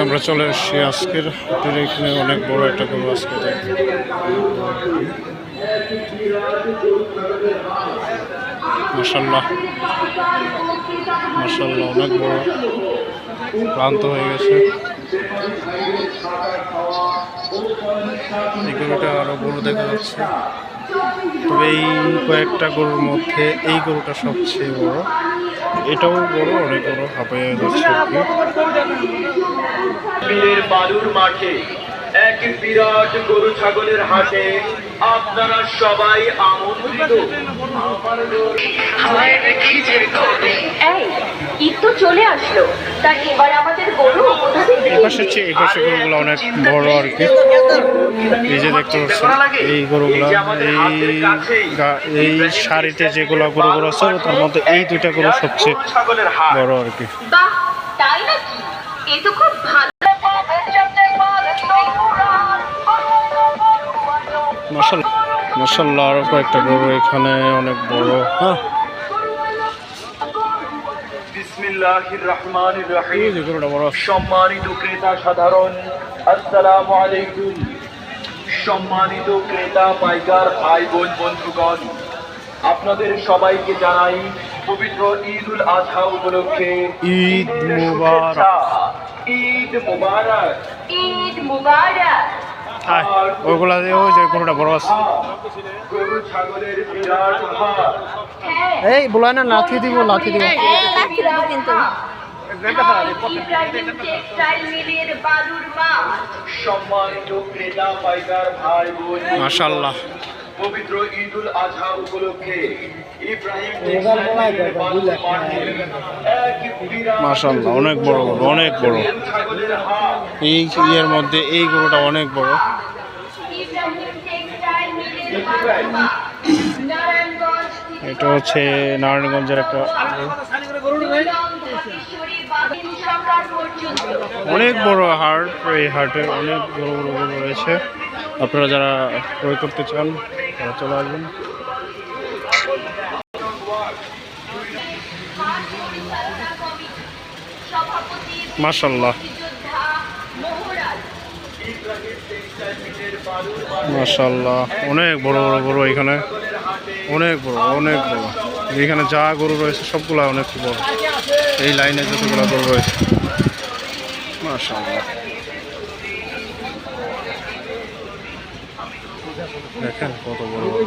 আমরা চলে এসেছি আজকের হাটের এখানে অনেক বড় একটা গরু আজকে মাশাআল্লাহ মাশাআল্লাহ অনেক বড় ক্লান্ত হয়ে গেছে। এই গরুটা আরো বড় দেখা যাচ্ছে, তবে এই কয়েকটা গরুর মধ্যে এই গরুটা সবচেয়ে বড়। এটাও বড়, অনেক বড়, হাঁপাইয়া যাচ্ছে আর কি। বালুর মাঠে এক বিরাট গরু ছাগলের হাটে আপনারা সবাই আমন্ত্রিত। ঈদ তো চলে আসলো, তা এবার আমাদের গরু এপাশে গরুগুলো অনেক বড় আর কি। এই যে দেখতে পাচ্ছেন এই গরুগুলো, এই সারিতে যেগুলো গরুগুলো আছে তার মধ্যে এই দুইটা গরু সবচেয়ে বড় আর কি। তাই নাকি? এই তো খুব ভালো। মাশাআল্লাহ আরো কয়েকটা গরু এখানে অনেক বড়। হ্যাঁ, বিসমিল্লাহির রহমানির রহিম। এই গরুটা বড়। সম্মানিত ক্রেতা সাধারণ, আসসালামু আলাইকুম। সম্মানিত ক্রেতা পাইকার ভাই বোন বন্ধুগণ, আপনাদের সবাইকে জানাই পবিত্র ঈদুল আজহা উপলক্ষে ঈদ মুবারক। ঈদ মুবারক। ঈদ মুবারক। ওইগুলা দিয়ে ওই যে গরুটা বড় আছে। গরু ছাগলের বিরাট হাট। এই বলাই না, লাথি দিব লাথি দিব। কিন্তু সম্মানিত ক্রেতা পাইকার ভাই বোন, মাশাআল্লাহ পবিত্র ঈদুল আজহা উপলক্ষে ইব্রাহিম মাশাআল্লাহ অনেক বড় গরু, অনেক বড়। এই ইয়ের মধ্যে এই গরুটা অনেক বড়। এটা হচ্ছে নারায়ণগঞ্জের একটা অনেক বড় হাট। এই হাটে অনেক বড় বড় গরু রয়েছে। আপনারা যারা ক্রয় করতে চান তারা চলে আসবেন। মাশাআল্লাহ মাশাআল্লাহ অনেক বড় বড় গরু এখানে, অনেক বড় অনেক বড়। এখানে যা গরু রয়েছে সবগুলা অনেক বড়। এই লাইনে যতগুলো গরু রয়েছে মাশাআল্লাহ দেখেন কত বড় বড়।